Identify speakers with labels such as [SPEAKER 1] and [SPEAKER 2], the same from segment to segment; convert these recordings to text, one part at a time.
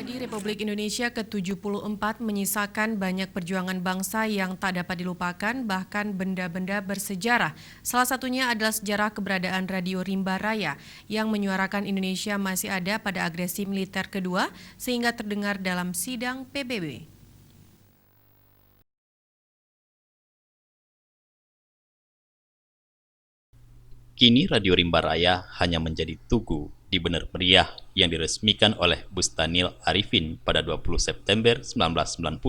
[SPEAKER 1] Jadi Republik Indonesia ke-74 menyisakan banyak perjuangan bangsa yang tak dapat dilupakan, bahkan benda-benda bersejarah. Salah satunya adalah sejarah keberadaan Radio Rimba Raya yang menyuarakan Indonesia masih ada pada agresi militer kedua sehingga terdengar dalam sidang PBB.
[SPEAKER 2] Kini Radio Rimba Raya hanya menjadi tugu di Bener Meriah yang diresmikan oleh Bustanil Arifin pada 20 September 1990,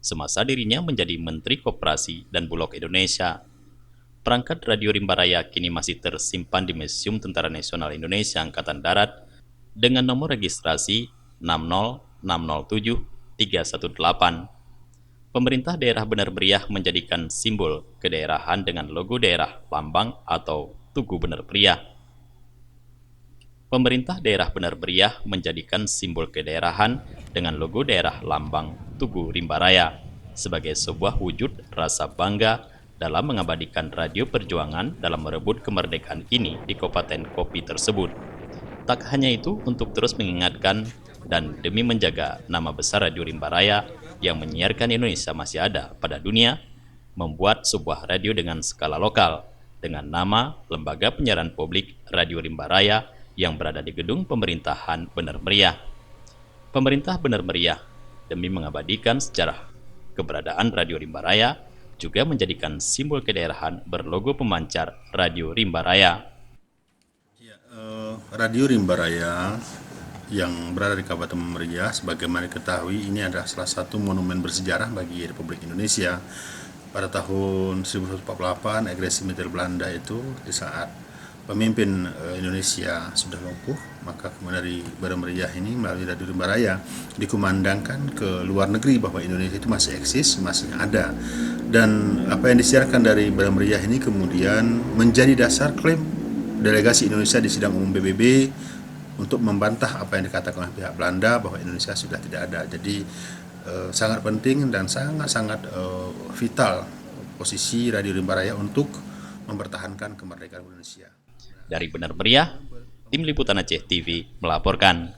[SPEAKER 2] semasa dirinya menjadi Menteri Koperasi dan Bulog Indonesia. Perangkat Radio Rimba Raya kini masih tersimpan di Museum Tentara Nasional Indonesia Angkatan Darat dengan nomor registrasi 60607-318. Pemerintah daerah Bener Meriah menjadikan simbol kedaerahan dengan logo daerah lambang atau Tugu Bener Meriah. Pemerintah daerah Bener Meriah menjadikan simbol kedaerahan dengan logo daerah lambang Tugu Rimba Raya sebagai sebuah wujud rasa bangga dalam mengabadikan radio perjuangan dalam merebut kemerdekaan ini di Kabupaten Kopi tersebut. Tak hanya itu, untuk terus mengingatkan dan demi menjaga nama besar Radio Rimba Raya yang menyiarkan Indonesia masih ada pada dunia, membuat sebuah radio dengan skala lokal dengan nama Lembaga Penyiaran Publik Radio Rimba Raya yang berada di gedung pemerintahan Bener Meriah. Pemerintah Bener Meriah demi mengabadikan sejarah keberadaan Radio Rimba Raya juga menjadikan simbol kedaerahan berlogo pemancar Radio Rimba Raya.
[SPEAKER 3] Radio Rimba Raya yang berada di Kabupaten Meriah, sebagaimana diketahui, ini adalah salah satu monumen bersejarah bagi Republik Indonesia. Pada tahun 1948, agresi militer Belanda itu, di saat pemimpin Indonesia sudah lumpuh, maka kemudian dari Bener Meriah ini melalui Radio Rimba Raya dikumandangkan ke luar negeri bahwa Indonesia itu masih eksis, masih ada. Dan apa yang disiarkan dari Bener Meriah ini kemudian menjadi dasar klaim delegasi Indonesia di sidang umum PBB untuk membantah apa yang dikatakan oleh pihak Belanda bahwa Indonesia sudah tidak ada. Jadi sangat penting dan sangat vital posisi Radio Rimba Raya untuk mempertahankan kemerdekaan Indonesia.
[SPEAKER 2] Dari Bener Meriah, Tim Liputan Aceh TV melaporkan.